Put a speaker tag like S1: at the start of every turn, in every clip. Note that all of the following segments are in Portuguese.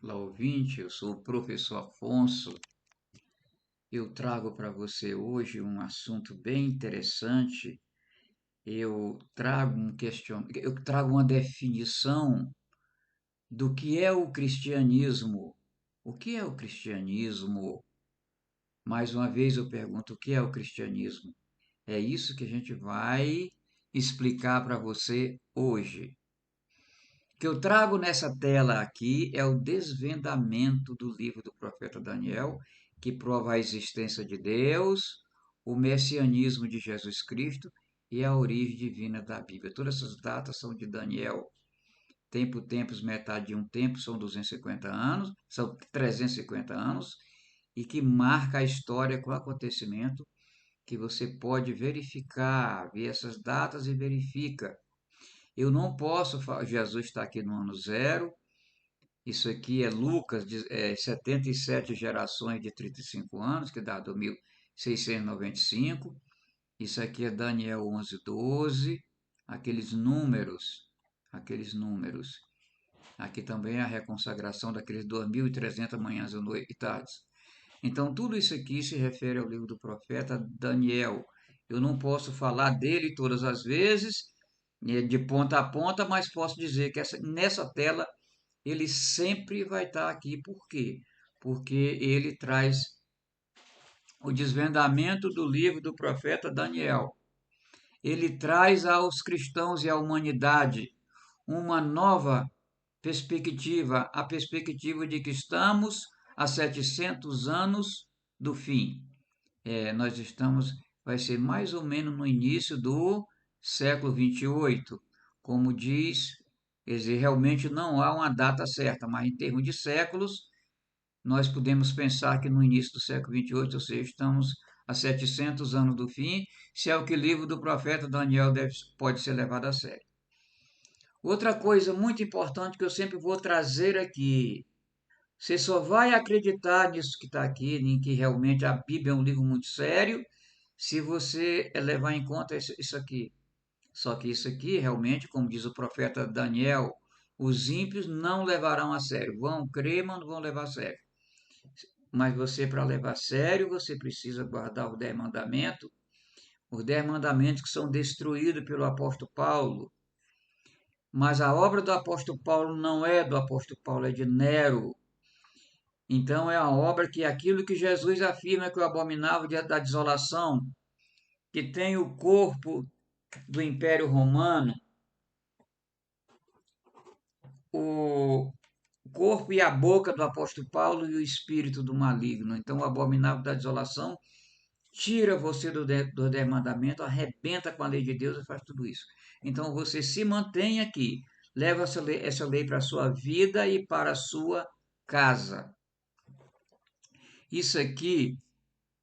S1: Olá, ouvinte, eu sou o professor Afonso. Eu trago para você hoje um assunto bem interessante. Eu trago uma definição do que é o cristianismo. O que é o cristianismo? Mais uma vez eu pergunto, o que é o cristianismo? É isso que a gente vai explicar para você hoje. O que eu trago nessa tela aqui é o desvendamento do livro do profeta Daniel, que prova a existência de Deus, o messianismo de Jesus Cristo e a origem divina da Bíblia. Todas essas datas são de Daniel. Tempo, tempos, metade de um tempo são 250 anos, são 350 anos, e que marca a história com o acontecimento que você pode verificar, ver essas datas e verifica. Eu não posso, Jesus está aqui no ano zero, isso aqui é Lucas, 77 gerações de 35 anos, que dá 2.695. Isso aqui é Daniel 11:12, aqueles números, aqueles números. Aqui também é a reconsagração daqueles 2.300 manhãs e tardes. Então, tudo isso aqui se refere ao livro do profeta Daniel. Eu não posso falar dele todas as vezes, de ponta a ponta, mas posso dizer que nessa tela ele sempre vai estar aqui. Por quê? Porque ele traz o desvendamento do livro do profeta Daniel. Ele traz aos cristãos e à humanidade uma nova perspectiva, a perspectiva de que estamos a 700 anos do fim. Nós estamos, vai ser mais ou menos no início do século 28, como diz, quer dizer, realmente não há uma data certa, mas em termos de séculos, nós podemos pensar que no início do século 28, ou seja, estamos a 700 anos do fim, se é o que o livro do profeta Daniel pode ser levado a sério. Outra coisa muito importante que eu sempre vou trazer aqui, você só vai acreditar nisso que está aqui, em que realmente a Bíblia é um livro muito sério, se você levar em conta isso aqui. Só que isso aqui, realmente, como diz o profeta Daniel, os ímpios não levarão a sério. Vão crer, mas não vão levar a sério. Mas você, para levar a sério, você precisa guardar os 10 mandamentos que são destruídos pelo apóstolo Paulo. Mas a obra do apóstolo Paulo não é do apóstolo Paulo, é de Nero. Então é a obra que aquilo que Jesus afirma que é o abominável da desolação, que tem o corpo do Império Romano, o corpo e a boca do apóstolo Paulo e o espírito do maligno. Então o abominável da desolação tira você do mandamento, arrebenta com a lei de Deus e faz tudo isso. Então você se mantém aqui, leva essa lei para a sua vida e para a sua casa. Isso aqui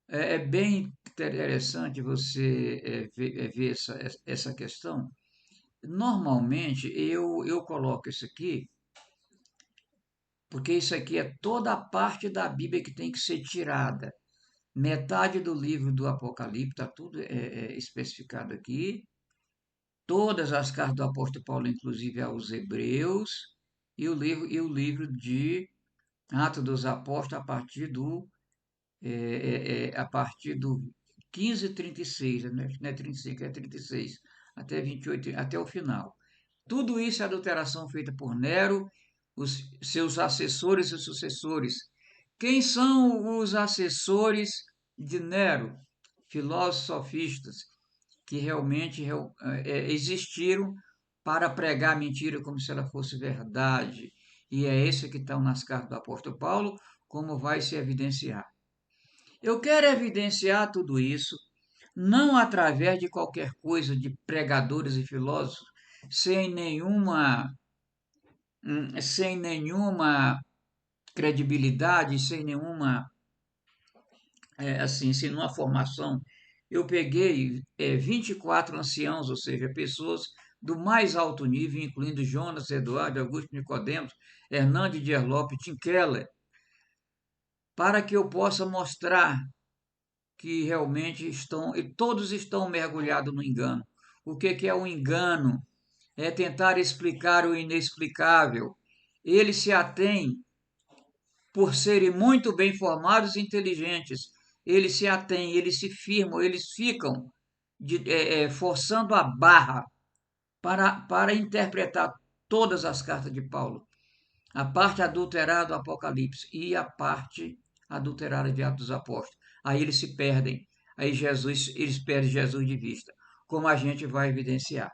S1: é bem interessante você ver essa questão. Normalmente eu coloco isso aqui, porque isso aqui é toda a parte da Bíblia que tem que ser tirada. Metade do livro do Apocalipse, está tudo especificado aqui. Todas as cartas do apóstolo Paulo, inclusive aos Hebreus, e o livro de Atos dos Apóstolos a partir do 15:36, não é 35, é 36, até 28, até o final. Tudo isso é adulteração feita por Nero, os seus assessores e sucessores. Quem são os assessores de Nero? Filósofos sofistas que realmente existiram para pregar a mentira como se ela fosse verdade. E é isso que está nas cartas do apóstolo Paulo, como vai se evidenciar. Eu quero evidenciar tudo isso não através de qualquer coisa de pregadores e filósofos sem nenhuma credibilidade, sem nenhuma formação. Eu peguei 24 anciãos, ou seja, pessoas do mais alto nível, incluindo Jonas, Eduardo, Augusto Nicodemos, Hernandes de Erlop, Tim Keller, para que eu possa mostrar que realmente e todos estão mergulhados no engano. O que é o engano? É tentar explicar o inexplicável. Ele se atém por serem muito bem formados e inteligentes, eles se atêm, eles se firmam, eles ficam forçando a barra para interpretar todas as cartas de Paulo, a parte adulterada do Apocalipse e a parte adulterada de Atos dos Apóstolos. Aí eles se perdem, aí eles perdem Jesus de vista, como a gente vai evidenciar.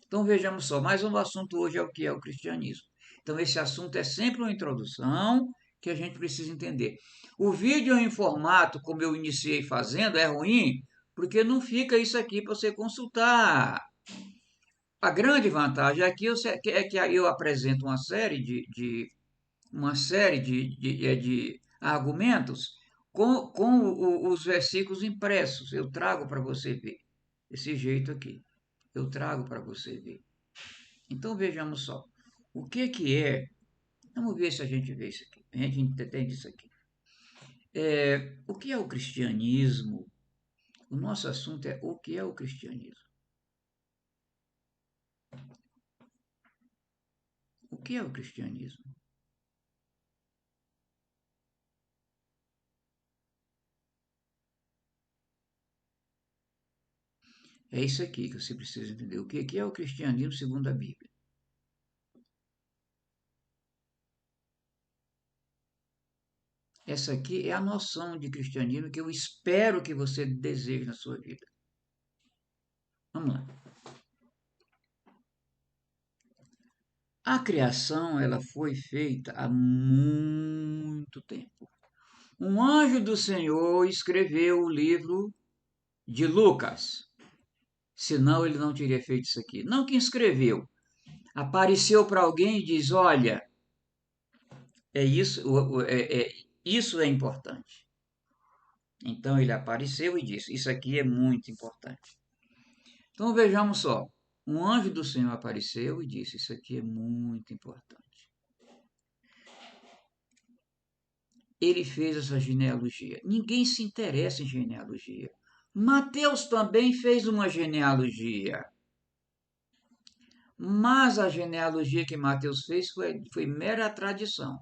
S1: Então vejamos só, mais um assunto hoje é o que é o cristianismo. Então esse assunto é sempre uma introdução que a gente precisa entender. O vídeo em formato, como eu iniciei fazendo, é ruim, porque não fica isso aqui para você consultar. A grande vantagem aqui é que eu apresento uma série de argumentos com os versículos impressos. Eu trago para você ver. Desse jeito aqui. Eu trago para você ver. Então vejamos só. O que é? Vamos ver se a gente vê isso aqui. A gente entende isso aqui. O que é o cristianismo? O nosso assunto é o que é o cristianismo. O que é o cristianismo? É isso aqui que você precisa entender. O que é o cristianismo segundo a Bíblia? Essa aqui é a noção de cristianismo que eu espero que você deseje na sua vida. Vamos lá. A criação ela foi feita há muito tempo. Um anjo do Senhor escreveu o livro de Lucas. Senão ele não teria feito isso aqui. Não que escreveu. Apareceu para alguém e diz: Olha, é isso, isso é importante. Então ele apareceu e disse: Isso aqui é muito importante. Então vejamos só. Um anjo do Senhor apareceu e disse: Isso aqui é muito importante. Ele fez essa genealogia. Ninguém se interessa em genealogia. Mateus também fez uma genealogia. Mas a genealogia que Mateus fez foi mera tradição.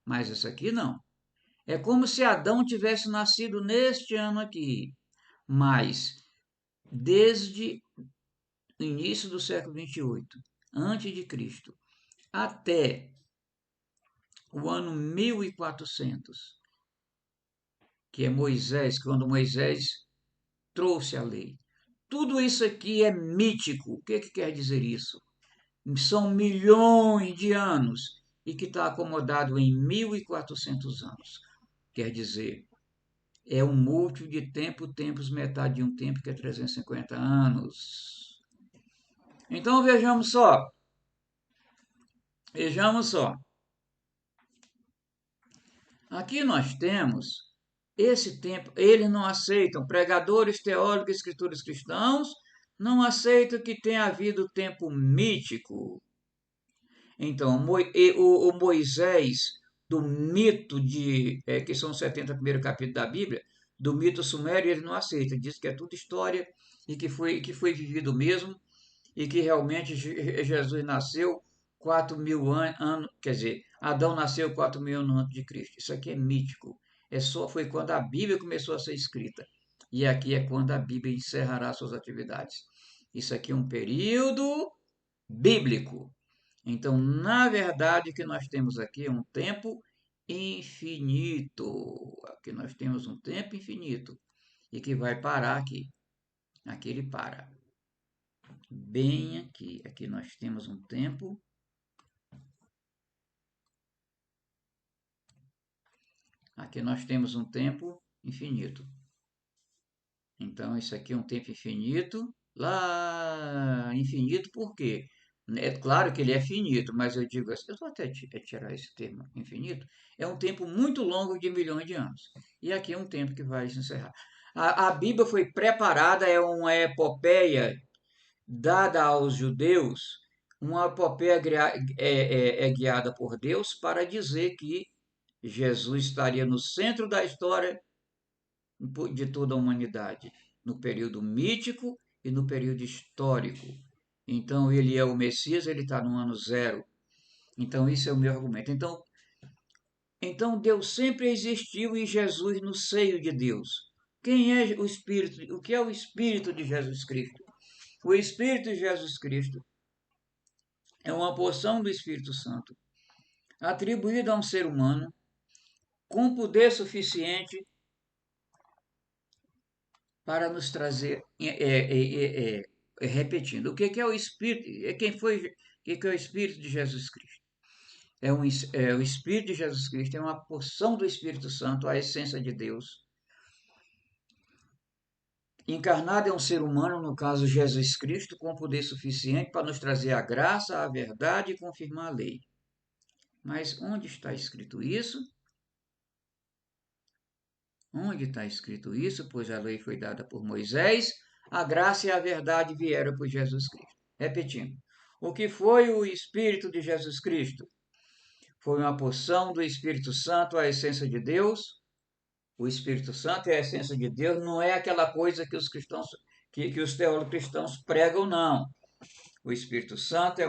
S1: Mas essa aqui não. É como se Adão tivesse nascido neste ano aqui. Mas, desde o início do século 28, antes de Cristo, até o ano 1400, que é Moisés, quando Moisés trouxe a lei. Tudo isso aqui é mítico. O que quer dizer isso? São milhões de anos e que está acomodado em 1400 anos. Quer dizer, é um múltiplo de tempo, tempos, metade de um tempo, que é 350 anos. Então vejamos só. Vejamos só. Aqui nós temos esse tempo. Eles não aceitam, pregadores, teólogos, escritores cristãos, não aceitam que tenha havido tempo mítico. Então, o Moisés, do mito que são os 70 primeiros capítulos da Bíblia, do mito sumério, ele não aceita. Diz que é tudo história e que foi vivido mesmo e que realmente Jesus nasceu 4.000 anos, quer dizer, Adão nasceu 4.000 anos antes de Cristo. Isso aqui é mítico. Foi quando a Bíblia começou a ser escrita. E aqui é quando a Bíblia encerrará suas atividades. Isso aqui é um período bíblico. Então, na verdade, o que nós temos aqui é um tempo infinito. Aqui nós temos um tempo infinito e que vai parar aqui. Aqui ele para. Bem aqui. Aqui nós temos um tempo. Aqui nós temos um tempo infinito. Então, isso aqui é um tempo infinito. Lá, infinito por quê? É claro que ele é finito, mas eu digo assim, eu vou até tirar esse termo infinito, é um tempo muito longo de milhões de anos. E aqui é um tempo que vai se encerrar. A Bíblia foi preparada, é uma epopeia dada aos judeus, uma epopeia guiada por Deus para dizer que Jesus estaria no centro da história de toda a humanidade, no período mítico e no período histórico. Então, ele é o Messias, ele está no ano zero. Então, isso é o meu argumento. Então, Então Deus sempre existiu e Jesus no seio de Deus. Quem é o Espírito? O que é o Espírito de Jesus Cristo? O Espírito de Jesus Cristo é uma porção do Espírito Santo atribuída a um ser humano com poder suficiente para nos trazer, repetindo, o que é o Espírito? O que é o Espírito de Jesus Cristo? O Espírito de Jesus Cristo é uma porção do Espírito Santo, a essência de Deus. Encarnado é um ser humano, no caso Jesus Cristo, com poder suficiente para nos trazer a graça, a verdade e confirmar a lei. Mas onde está escrito isso? Onde está escrito isso? Pois a lei foi dada por Moisés, a graça e a verdade vieram por Jesus Cristo. Repetindo, o que foi o Espírito de Jesus Cristo? Foi uma porção do Espírito Santo, a essência de Deus. O Espírito Santo é a essência de Deus, não é aquela coisa que os cristãos, que os teólogos cristãos pregam, não. O Espírito Santo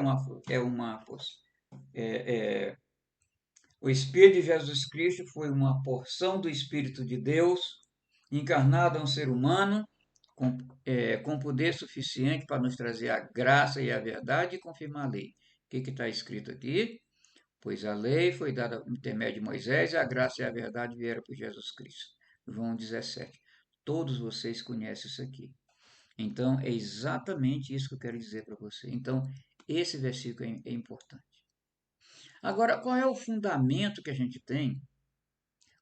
S1: o Espírito de Jesus Cristo foi uma porção do Espírito de Deus, encarnado a um ser humano, com poder suficiente para nos trazer a graça e a verdade e confirmar a lei. O que está escrito aqui? Pois a lei foi dada por intermédio de Moisés e a graça e a verdade vieram por Jesus Cristo. João 17. Todos vocês conhecem isso aqui. Então, é exatamente isso que eu quero dizer para você. Então, esse versículo é importante. Agora, qual é o fundamento que a gente tem?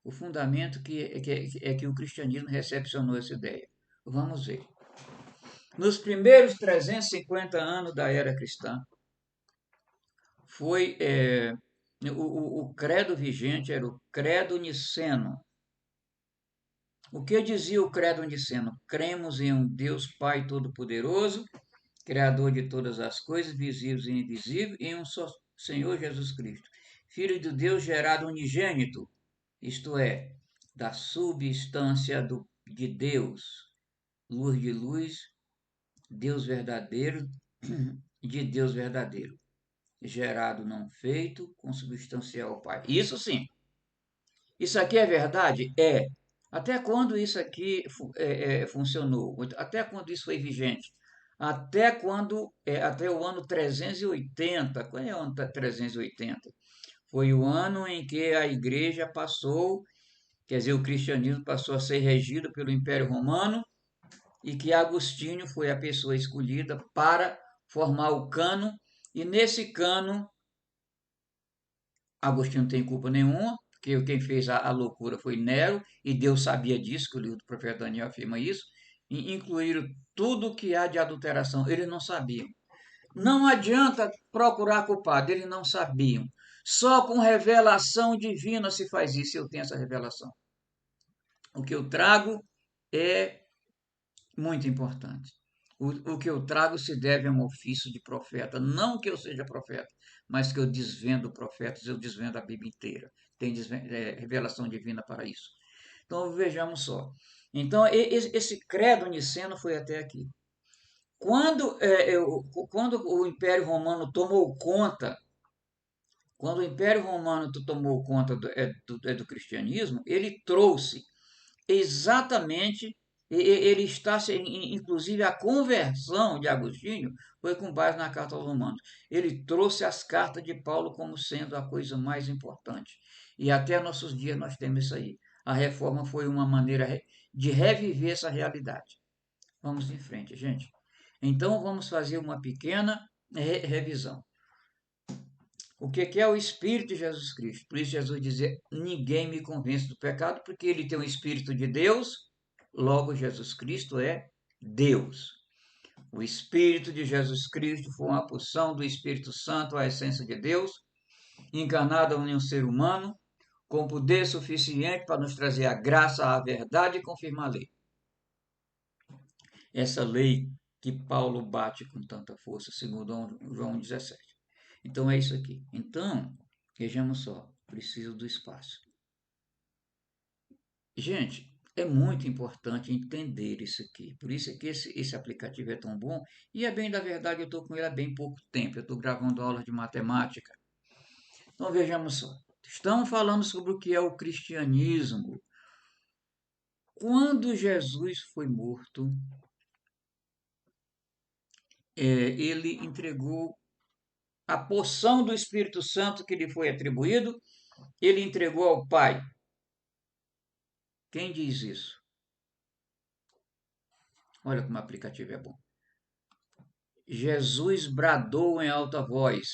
S1: O fundamento que o cristianismo recepcionou essa ideia. Vamos ver. Nos primeiros 350 anos da era cristã, foi o credo vigente era o credo niceno. O que dizia o credo niceno? Cremos em um Deus Pai Todo-Poderoso, Criador de todas as coisas, visíveis e invisíveis, e em um só Senhor Jesus Cristo, Filho de Deus gerado unigênito, isto é, da substância de Deus, luz de luz, Deus verdadeiro, de Deus verdadeiro, gerado não feito, consubstancial ao Pai. Isso sim. Isso aqui é verdade? É. Até quando isso aqui funcionou? Até quando isso foi vigente? Até o ano 380. Qual é o ano 380? Foi o ano em que a igreja passou, quer dizer, o cristianismo passou a ser regido pelo Império Romano e que Agostinho foi a pessoa escolhida para formar o cano, e nesse cano Agostinho não tem culpa nenhuma, porque quem fez a loucura foi Nero, e Deus sabia disso, que o livro do profeta Daniel afirma isso, e incluíram tudo que há de adulteração, eles não sabiam. Não adianta procurar culpado, eles não sabiam. Só com revelação divina se faz isso, eu tenho essa revelação. O que eu trago é muito importante. O que eu trago se deve a um ofício de profeta. Não que eu seja profeta, mas que eu desvendo profetas, eu desvendo a Bíblia inteira. Tem revelação divina para isso. Então vejamos só. Então esse credo niceno foi até aqui. Quando o Império Romano tomou conta, quando o Império Romano tomou conta do cristianismo, ele trouxe exatamente, ele está, inclusive a conversão de Agostinho foi com base na carta aos Romanos. Ele trouxe as cartas de Paulo como sendo a coisa mais importante. E até nossos dias nós temos isso aí. A reforma foi uma maneira de reviver essa realidade. Vamos em frente, gente. Então vamos fazer uma pequena revisão. O que é o Espírito de Jesus Cristo? Por isso Jesus dizia, ninguém me convence do pecado, porque ele tem o Espírito de Deus, logo Jesus Cristo é Deus. O Espírito de Jesus Cristo foi uma porção do Espírito Santo, a essência de Deus, encarnada em um ser humano, com poder suficiente para nos trazer a graça, a verdade e confirmar a lei. Essa lei que Paulo bate com tanta força, segundo João 17. Então é isso aqui. Então, vejamos só, preciso do espaço. Gente, é muito importante entender isso aqui. Por isso é que esse aplicativo é tão bom. E é bem da verdade, eu estou com ele há bem pouco tempo. Eu estou gravando aulas de matemática. Então vejamos só. Estamos falando sobre o que é o cristianismo. Quando Jesus foi morto, ele entregou a porção do Espírito Santo que lhe foi atribuído, ele entregou ao Pai. Quem diz isso? Olha como o aplicativo é bom. Jesus bradou em alta voz: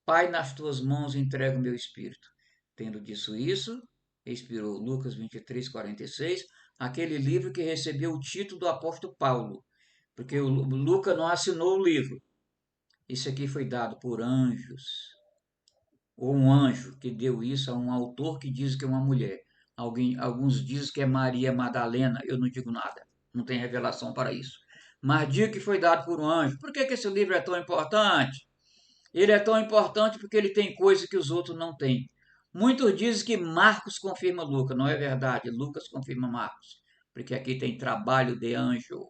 S1: Pai, nas tuas mãos entrego o meu espírito. Tendo dito isso, expirou. Lucas 23, 46, aquele livro que recebeu o título do apóstolo Paulo, porque o Lucas não assinou o livro. Isso aqui foi dado por anjos, ou um anjo que deu isso a um autor que diz que é uma mulher. Alguns dizem que é Maria Madalena, eu não digo nada, não tem revelação para isso. Mas digo que foi dado por um anjo. Por que esse livro é tão importante? Ele é tão importante porque ele tem coisas que os outros não têm. Muitos dizem que Marcos confirma Lucas, não é verdade. Lucas confirma Marcos, porque aqui tem trabalho de anjo.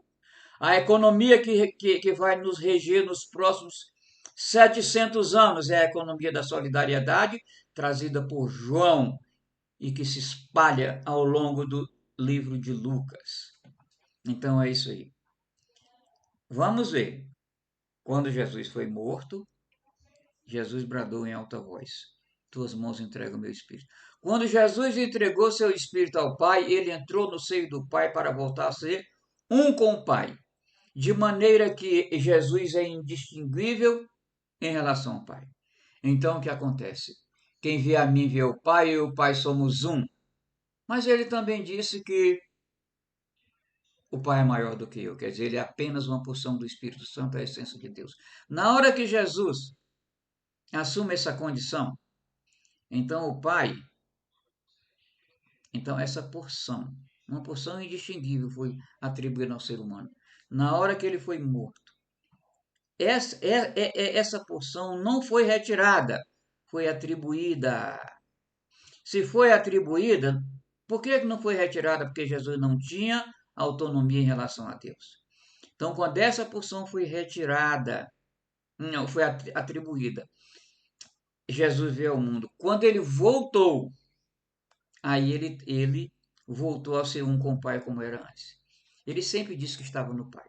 S1: A economia que vai nos reger nos próximos 700 anos é a economia da solidariedade, trazida por João e que se espalha ao longo do livro de Lucas. Então é isso aí. Vamos ver. Quando Jesus foi morto, Jesus bradou em alta voz: Tuas mãos entregam o meu espírito. Quando Jesus entregou seu espírito ao Pai, ele entrou no seio do Pai para voltar a ser um com o Pai. De maneira que Jesus é indistinguível em relação ao Pai. Então o que acontece? Quem vê a mim vê o Pai, e o Pai somos um. Mas ele também disse que o Pai é maior do que eu, quer dizer, ele é apenas uma porção do Espírito Santo, a essência de Deus. Na hora que Jesus assume essa condição, então o Pai, então essa porção, uma porção indistinguível foi atribuída ao ser humano. Na hora que ele foi morto, essa porção não foi retirada, foi atribuída. Se foi atribuída, por que não foi retirada? Porque Jesus não tinha autonomia em relação a Deus. Então, quando essa porção foi retirada, não, foi atribuída, Jesus veio ao mundo. Quando ele voltou, aí ele voltou a ser um com o Pai como era antes. Ele sempre disse que estava no Pai.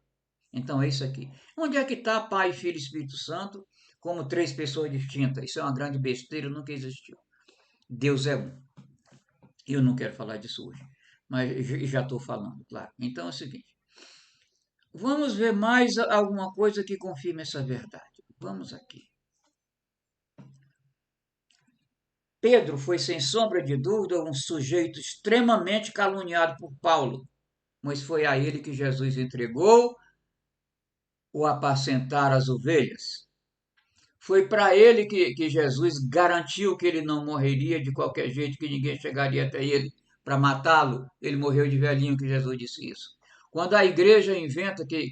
S1: Então é isso aqui. Onde é que está Pai, Filho e Espírito Santo como três pessoas distintas? Isso é uma grande besteira, nunca existiu. Deus é um. Eu não quero falar disso hoje, mas já estou falando, claro. Então é o seguinte: vamos ver mais alguma coisa que confirme essa verdade. Vamos aqui. Pedro foi, sem sombra de dúvida, um sujeito extremamente caluniado por Paulo, mas foi a ele que Jesus entregou o apacentar as ovelhas. Foi para ele que Jesus garantiu que ele não morreria de qualquer jeito, que ninguém chegaria até ele para matá-lo. Ele morreu de velhinho, que Jesus disse isso. Quando a igreja inventa que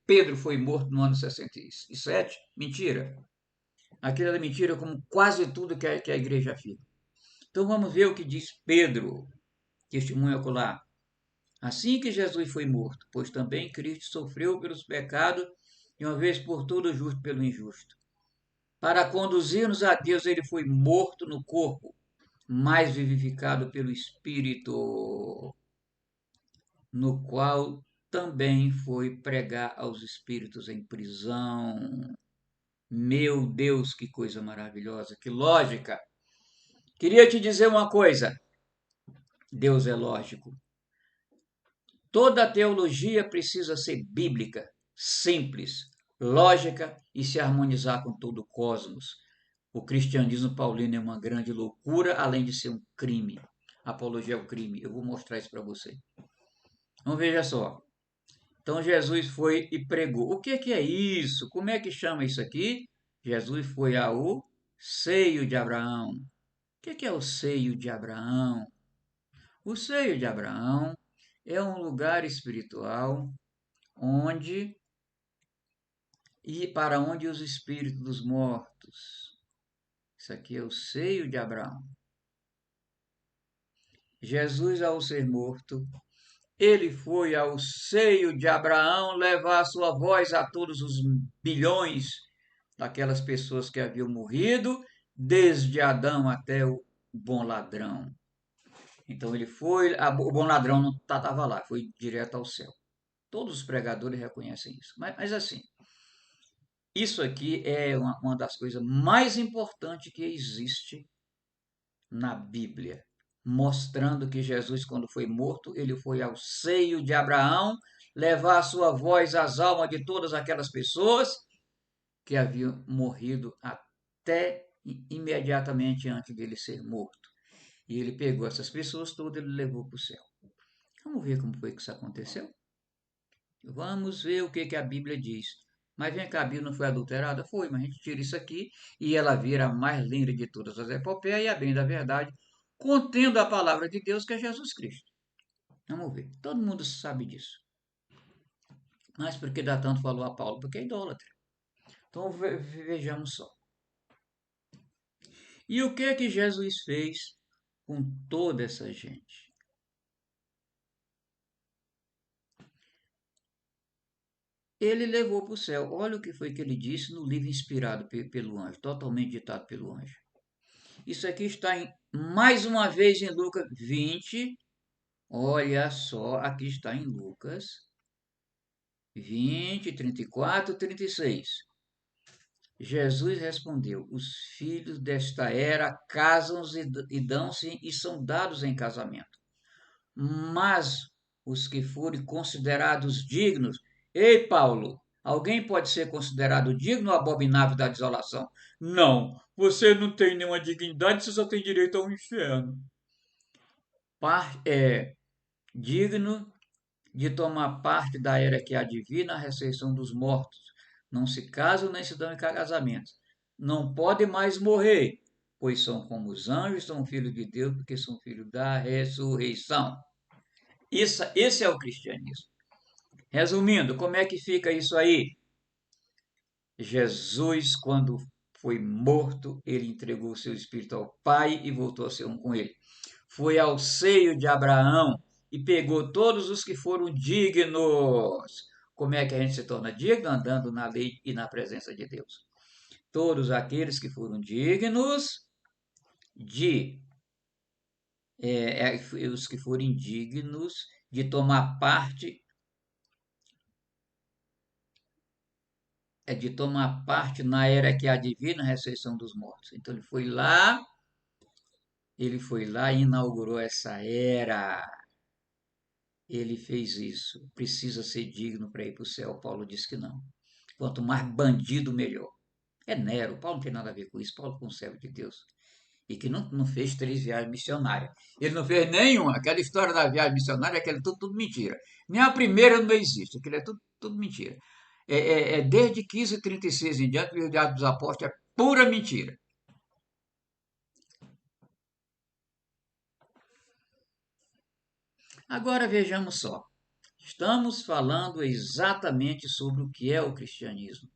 S1: Pedro foi morto no ano 67, mentira. Aquilo era mentira, como quase tudo que a igreja afirma. Então vamos ver o que diz Pedro, testemunho ocular. Assim que Jesus foi morto, pois também Cristo sofreu pelos pecados e uma vez por todas justo pelo injusto. Para conduzir-nos a Deus, ele foi morto no corpo, mas vivificado pelo Espírito, no qual também foi pregar aos espíritos em prisão. Meu Deus, que coisa maravilhosa, que lógica! Queria te dizer uma coisa: Deus é lógico. Toda teologia precisa ser bíblica, simples, lógica e se harmonizar com todo o cosmos. O cristianismo paulino é uma grande loucura, além de ser um crime. Apologia ao crime. Eu vou mostrar isso para você. Então veja só. Então Jesus foi e pregou. O que é isso? Como é que chama isso aqui? Jesus foi ao seio de Abraão. O que é o seio de Abraão? O seio de Abraão é um lugar espiritual onde e para onde os espíritos dos mortos. Isso aqui é o seio de Abraão. Jesus, ao ser morto, ele foi ao seio de Abraão levar a sua voz a todos os bilhões daquelas pessoas que haviam morrido, desde Adão até o bom ladrão. Então ele foi, o bom ladrão não estava lá, foi direto ao céu. Todos os pregadores reconhecem isso. Mas assim, isso aqui é uma das coisas mais importantes que existe na Bíblia, mostrando que Jesus, quando foi morto, ele foi ao seio de Abraão, levar a sua voz às almas de todas aquelas pessoas que haviam morrido até imediatamente antes dele ser morto. E ele pegou essas pessoas todas e levou para o céu. Vamos ver como foi que isso aconteceu? Vamos ver o que a Bíblia diz. Mas vem cá, a Bíblia não foi adulterada? Foi, mas a gente tira isso aqui e ela vira a mais linda de todas as epopeias e a bem da verdade, contendo a palavra de Deus que é Jesus Cristo. Vamos ver. Todo mundo sabe disso. Mas por que dá tanto valor a Paulo? Porque é idólatra. Então vejamos só. E o que Jesus fez com toda essa gente? Ele levou para o céu. Olha o que foi que ele disse no livro inspirado pelo anjo, totalmente ditado pelo anjo. Isso aqui está mais uma vez em Lucas 20. Olha só, aqui está em Lucas 20, 34, 36. Jesus respondeu: os filhos desta era casam-se e dão-se e são dados em casamento. Mas os que forem considerados dignos. Ei, Paulo, alguém pode ser considerado digno ou abominável da desolação? Não, você não tem nenhuma dignidade, você só tem direito ao inferno. É digno de tomar parte da era que adivina a ressurreição dos mortos. Não se casam nem se dão em casamento. Não podem mais morrer, pois são como os anjos, são filhos de Deus, porque são filhos da ressurreição. Esse é o cristianismo. Resumindo, como é que fica isso aí? Jesus, quando foi morto, ele entregou o seu espírito ao Pai e voltou a ser um com ele. Foi ao seio de Abraão e pegou todos os que foram dignos. Como é que a gente se torna digno? Andando na lei e na presença de Deus. Todos aqueles que foram dignos de os que forem dignos de tomar parte na era que adivina a ressurreição dos mortos. Então ele foi lá e inaugurou essa era. Ele fez isso. Precisa ser digno para ir para o céu. Paulo diz que não. Quanto mais bandido, melhor. É Nero. Paulo não tem nada a ver com isso. Paulo foi um servo de Deus. E que não fez 3 viagens missionárias. Ele não fez nenhuma. Aquela história da viagem missionária, aquela é tudo mentira. Nem a primeira não existe. Aquilo é tudo mentira. Desde 1536 em diante, o Diário dos Apóstolos é pura mentira. Agora vejamos só. Estamos falando exatamente sobre o que é o cristianismo.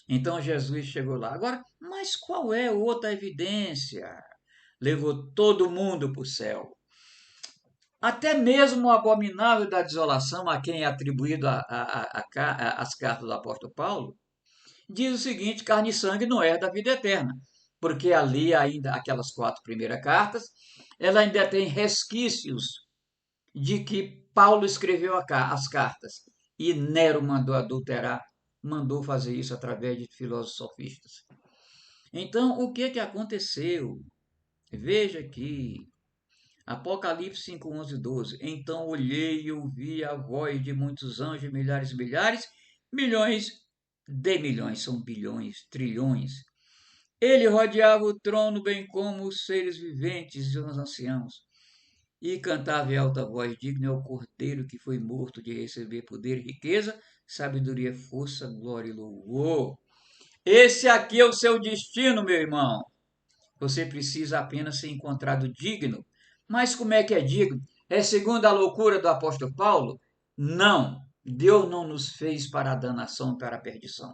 S1: Então Jesus chegou lá. Agora, mas qual é outra evidência? Levou todo mundo para o céu. Até mesmo o abominável da desolação, a quem é atribuído as cartas do apóstolo Paulo, diz o seguinte: carne e sangue não é da vida eterna. Porque ali, ainda, aquelas 4 primeiras cartas, ela ainda tem resquícios de que Paulo escreveu as cartas e Nero mandou adulterar, mandou fazer isso através de filósofos sofistas. Então, o que aconteceu? Veja aqui, Apocalipse 5, 11, 12. Então olhei e ouvi a voz de muitos anjos, milhares e milhares, milhões de milhões, são bilhões, trilhões. Ele rodeava o trono, bem como os seres viventes e os anciãos. E cantava em alta voz: digno é o cordeiro que foi morto de receber poder, riqueza, sabedoria, força, glória e louvor. Esse aqui é o seu destino, meu irmão. Você precisa apenas ser encontrado digno. Mas como é que é digno? É segundo a loucura do apóstolo Paulo? Não. Deus não nos fez para a danação e para a perdição.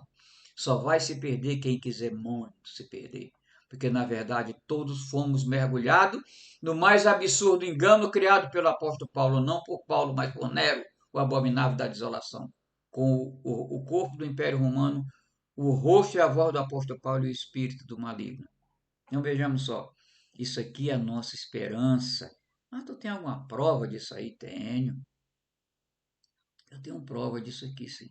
S1: Só vai se perder quem quiser muito se perder. Porque, na verdade, todos fomos mergulhados no mais absurdo engano criado pelo apóstolo Paulo, não por Paulo, mas por Nero, o abominável da desolação. Com o corpo do Império Romano, o rosto e a voz do apóstolo Paulo e o espírito do maligno. Então vejamos só, isso aqui é a nossa esperança. Mas tu tem alguma prova disso aí? Tenho. Eu tenho prova disso aqui, sim.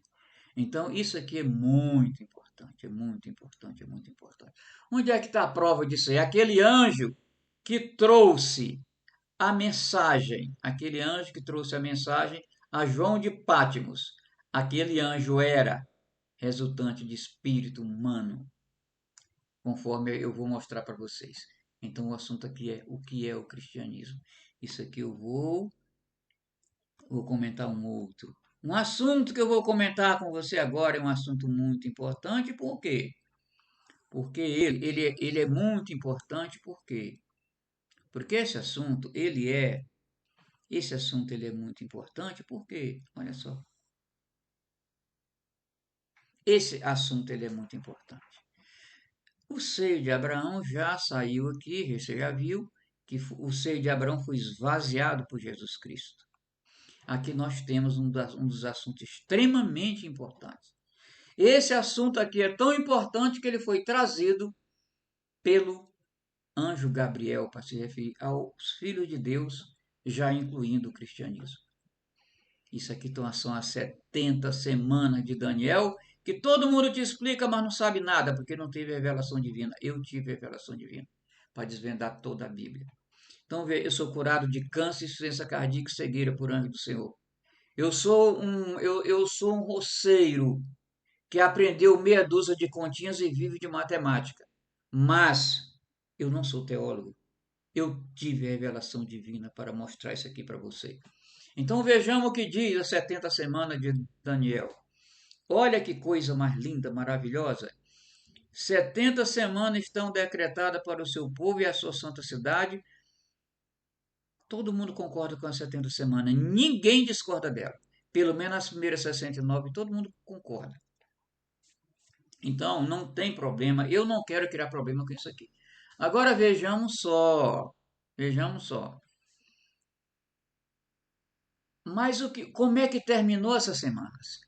S1: Então, isso aqui é muito importante, é muito importante, é muito importante. Onde é que está a prova disso aí? Aquele anjo que trouxe a mensagem, aquele anjo que trouxe a mensagem a João de Pátimos. Aquele anjo era resultante de espírito humano, conforme eu vou mostrar para vocês. Então, o assunto aqui é o que é o cristianismo. Isso aqui eu vou comentar um outro. Um assunto que eu vou comentar com você agora é um assunto muito importante, por quê? Porque ele é muito importante, por quê? Porque esse assunto ele é muito importante, porque, olha só, esse assunto ele é muito importante. O seio de Abraão já saiu aqui, você já viu que o seio de Abraão foi esvaziado por Jesus Cristo. Aqui nós temos um dos assuntos extremamente importantes. Esse assunto aqui é tão importante que ele foi trazido pelo anjo Gabriel para se referir aos filhos de Deus, já incluindo o cristianismo. Isso aqui são as 70 semanas de Daniel, que todo mundo te explica, mas não sabe nada, porque não teve revelação divina. Eu tive revelação divina para desvendar toda a Bíblia. Então, eu sou curado de câncer, insuficiência cardíaca e cegueira por anjo do Senhor. Eu sou um roceiro que aprendeu meia dúzia de continhas e vive de matemática. Mas eu não sou teólogo. Eu tive a revelação divina para mostrar isso aqui para você. Então vejamos o que diz as 70 semanas de Daniel. Olha que coisa mais linda, maravilhosa. 70 semanas estão decretadas para o seu povo e a sua santa cidade. Todo mundo concorda com as 70 semanas. Ninguém discorda dela. Pelo menos as primeiras 69, todo mundo concorda. Então, não tem problema. Eu não quero criar problema com isso aqui. Agora vejamos só. Vejamos só. Mas como é que terminou essas semanas?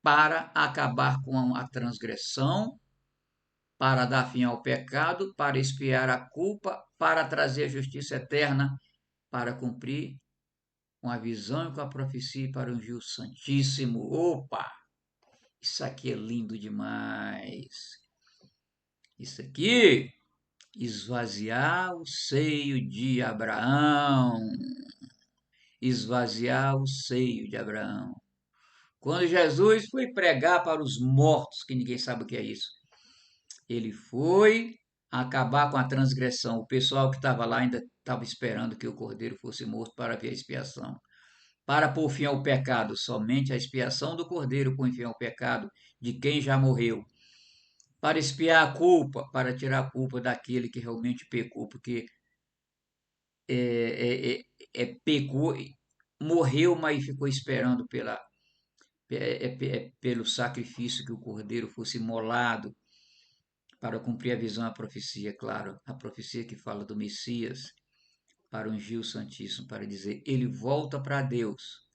S1: Para acabar com a transgressão, para dar fim ao pecado, para expiar a culpa, para trazer a justiça eterna, para cumprir com a visão e com a profecia para o Rio Santíssimo. Opa! Isso aqui é lindo demais. Isso aqui, esvaziar o seio de Abraão. Esvaziar o seio de Abraão. Quando Jesus foi pregar para os mortos, que ninguém sabe o que é isso, ele foi acabar com a transgressão. O pessoal que estava lá ainda estava esperando que o cordeiro fosse morto para ver a expiação. Para pôr fim ao pecado, somente a expiação do cordeiro põe fim ao pecado de quem já morreu. Para expiar a culpa, para tirar a culpa daquele que realmente pecou, porque pecou, morreu, mas ficou esperando pelo sacrifício que o cordeiro fosse imolado para cumprir a visão, a profecia, claro, a profecia que fala do Messias, para ungir o Santíssimo, para dizer, ele volta para Deus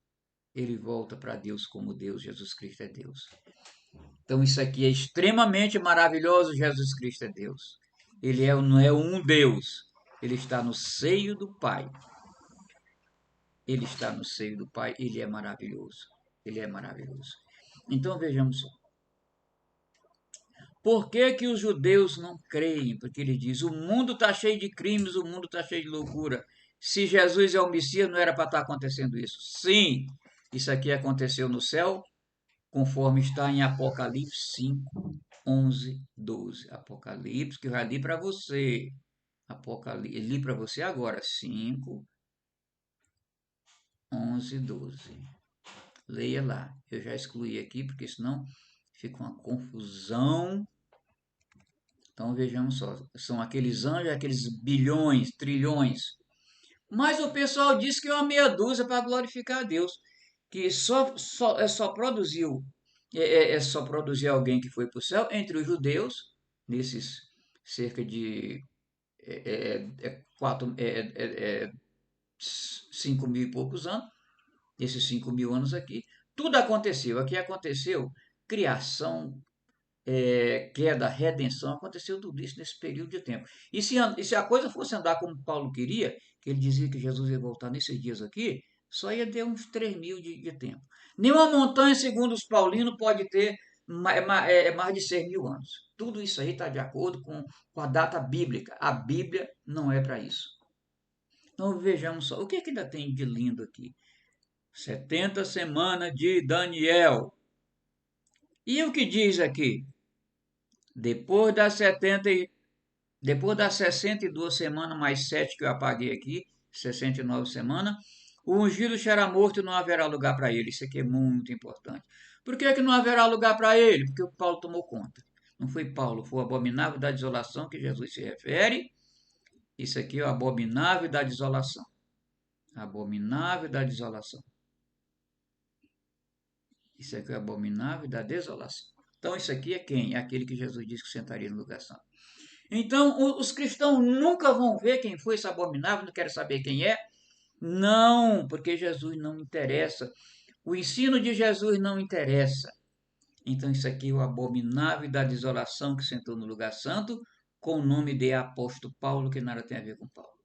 S1: como Deus, Jesus Cristo é Deus. Então isso aqui é extremamente maravilhoso, Jesus Cristo é Deus. Não é um Deus, ele está no seio do Pai. Ele está no seio do Pai, ele é maravilhoso. Ele é maravilhoso. Então vejamos só. Por que que os judeus não creem? Porque ele diz, o mundo está cheio de crimes, o mundo está cheio de loucura. Se Jesus é o Messias, não era para estar acontecendo isso. Sim, isso aqui aconteceu no céu, conforme está em Apocalipse 5, 11, 12. Apocalipse, que eu já li para você. Apocalipse, li para você agora, 5, 11, 12. Leia lá. Eu já excluí aqui, porque senão fica uma confusão. Então vejamos só, são aqueles anjos, aqueles bilhões, trilhões. Mas o pessoal diz que é uma meia dúzia para glorificar a Deus, que só produziu só produzir alguém que foi para o céu entre os judeus, nesses cerca de 5 mil e poucos anos, esses 5 mil anos aqui, tudo aconteceu. Aqui aconteceu criação, que é da redenção, aconteceu tudo isso nesse período de tempo. E se a coisa fosse andar como Paulo queria, que ele dizia que Jesus ia voltar nesses dias aqui, só ia ter uns 3.000 de tempo. Nenhuma montanha, segundo os paulinos, pode ter mais de 6.000 anos. Tudo isso aí está de acordo com a data bíblica. A Bíblia não é para isso. Então vejamos só, o que ainda tem de lindo aqui? 70 semanas de Daniel. E o que diz aqui? Depois das 62 semanas mais 7 que eu apaguei aqui, 69 semanas, o ungido será morto e não haverá lugar para ele. Isso aqui é muito importante. Por que não haverá lugar para ele? Porque o Paulo tomou conta. Não foi Paulo, foi o abominável da desolação que Jesus se refere. Isso aqui é o abominável da desolação. Abominável da desolação. Isso aqui é o abominável da desolação. Então, isso aqui é quem? É aquele que Jesus disse que sentaria no lugar santo. Então, os cristãos nunca vão ver quem foi esse abominável, não querem saber quem é. Não, porque Jesus não interessa. O ensino de Jesus não interessa. Então, isso aqui é o abominável da desolação que sentou no lugar santo, com o nome de apóstolo Paulo, que nada tem a ver com Paulo.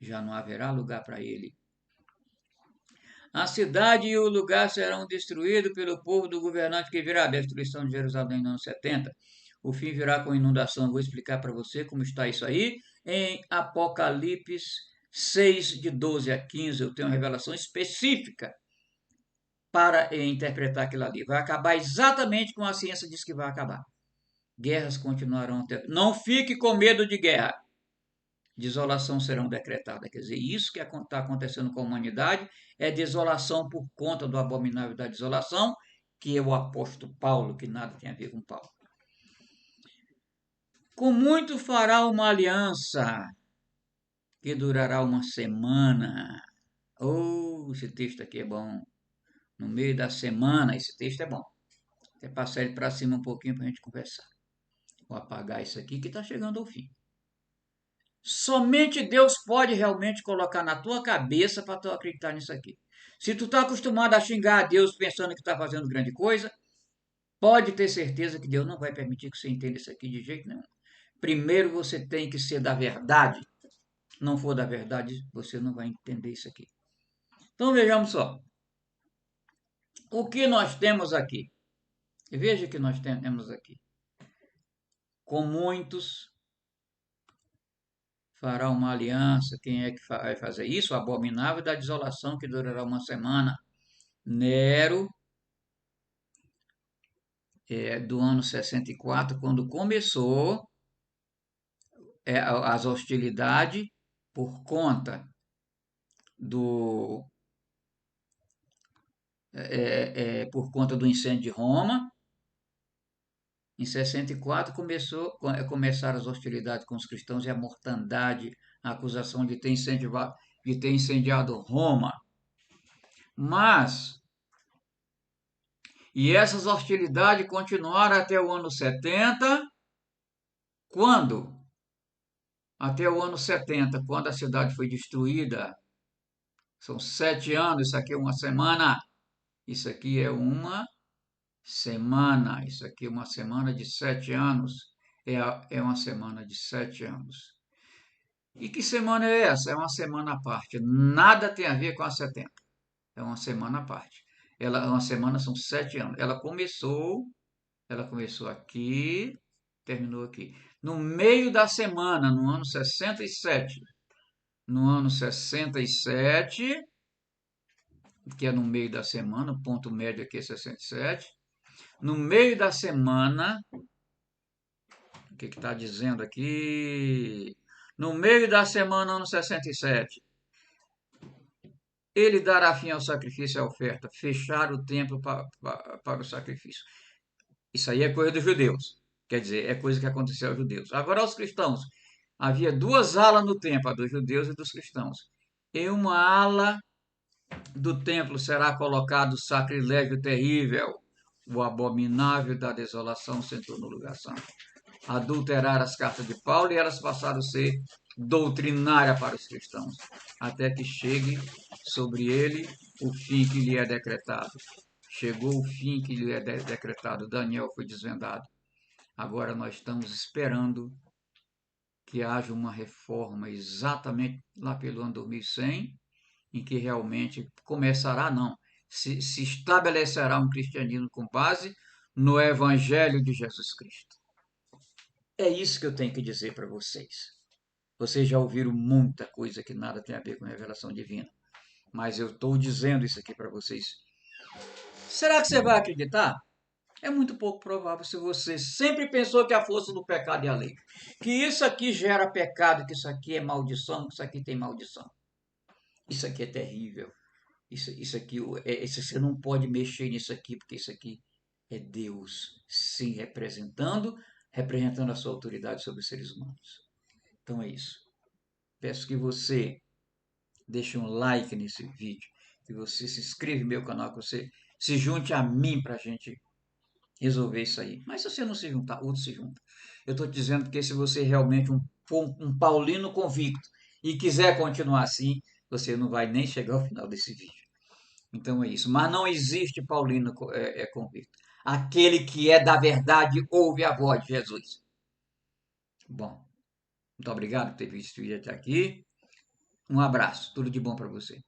S1: Já não haverá lugar para ele. A cidade e o lugar serão destruídos pelo povo do governante que virá. A destruição de Jerusalém no ano 70. O fim virá com inundação. Vou explicar para você como está isso aí. Em Apocalipse 6, de 12 a 15, eu tenho uma revelação específica para interpretar aquilo ali. Vai acabar exatamente como a ciência diz que vai acabar. Guerras continuarão até. Não fique com medo de guerra. Desolação serão decretadas. Quer dizer, isso que está acontecendo com a humanidade é desolação por conta do abominável da desolação, que é o apóstolo Paulo, que nada tem a ver com Paulo. Com muito fará uma aliança que durará uma semana. Oh, esse texto aqui é bom. No meio da semana, esse texto é bom. Até passar ele para cima um pouquinho para a gente conversar. Vou apagar isso aqui que está chegando ao fim. Somente Deus pode realmente colocar na tua cabeça para tu acreditar nisso aqui. Se tu está acostumado a xingar a Deus pensando que está fazendo grande coisa, pode ter certeza que Deus não vai permitir que você entenda isso aqui de jeito nenhum. Primeiro você tem que ser da verdade. Não for da verdade, você não vai entender isso aqui. Então vejamos só. O que nós temos aqui? Veja o que nós temos aqui. Com muitos fará uma aliança. Quem é que vai fazer isso? O abominável da desolação que durará uma semana. Nero, do ano 64, quando começou as hostilidades por conta do incêndio de Roma. Em 64 começaram as hostilidades com os cristãos e a mortandade, a acusação de ter incendiado Roma. E essas hostilidades continuaram até o ano 70, quando? Até o ano 70, quando a cidade foi destruída. São 7 anos, isso aqui é uma semana. Isso aqui é uma semana. Isso aqui é uma semana de 7 anos. É uma semana de 7 anos. E que semana é essa? É uma semana à parte. Nada tem a ver com a 70. É uma semana à parte. Uma semana são 7 anos. Ela começou aqui, terminou aqui. No meio da semana, no ano 67. No ano 67, que é no meio da semana, o ponto médio aqui é 67. No meio da semana, o que está dizendo aqui? No meio da semana, ano 67, ele dará fim ao sacrifício e à oferta, fechar o templo para o sacrifício. Isso aí é coisa dos judeus. Quer dizer, é coisa que aconteceu aos judeus. Agora, aos cristãos, havia duas alas no templo, a dos judeus e dos cristãos. Em uma ala do templo será colocado o sacrilégio terrível, o abominável da desolação sentou no lugar santo. Adulterar as cartas de Paulo e elas passaram a ser doutrinária para os cristãos, até que chegue sobre ele o fim que lhe é decretado. Chegou o fim que lhe é decretado. Daniel foi desvendado. Agora nós estamos esperando que haja uma reforma exatamente lá pelo ano 2100, em que realmente começará, não, se estabelecerá um cristianismo com base no Evangelho de Jesus Cristo. É isso que eu tenho que dizer para vocês. Vocês já ouviram muita coisa que nada tem a ver com revelação divina, mas eu estou dizendo isso aqui para vocês. Será que você vai acreditar? É muito pouco provável se você sempre pensou que a força do pecado é a lei. Que isso aqui gera pecado, que isso aqui é maldição, que isso aqui tem maldição. Isso aqui é terrível. Isso aqui, você não pode mexer nisso aqui, porque isso aqui é Deus se representando a sua autoridade sobre os seres humanos. Então é isso. Peço que você deixe um like nesse vídeo, que você se inscreva no meu canal, que você se junte a mim para a gente resolver isso aí. Mas se você não se juntar, outro se junta. Eu estou dizendo que se você é realmente um paulino convicto e quiser continuar assim, você não vai nem chegar ao final desse vídeo. Então é isso. Mas não existe paulino convicto. Aquele que é da verdade ouve a voz de Jesus. Bom, muito obrigado por ter visto o vídeo até aqui. Um abraço. Tudo de bom para você.